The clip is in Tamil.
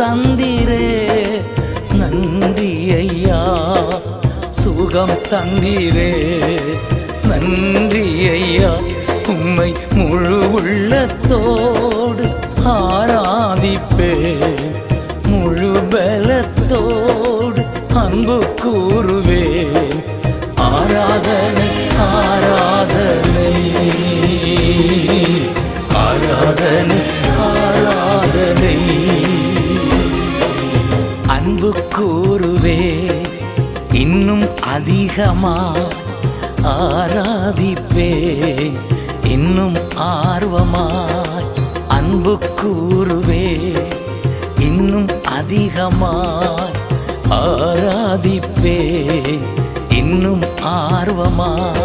தந்திரே நன்றி ஐயா, சுகம் தந்திரே நன்றி ஐயா. உம்மை முழு உள்ளத்தோடு ஆராதிப்பேன், முழு பலத்தோடு அன்பு கூறுவேன். ஆராதனை ஆராதனை ஆராதனை ஆராதனை. அன்பு கூறுவே இன்னும் அதிகமா ஆராதிப்பே இன்னும் ஆர்வமாய். அன்பு கூறுவே இன்னும் அதிகமாய் ஆராதிப்பே இன்னும் ஆர்வமாய்.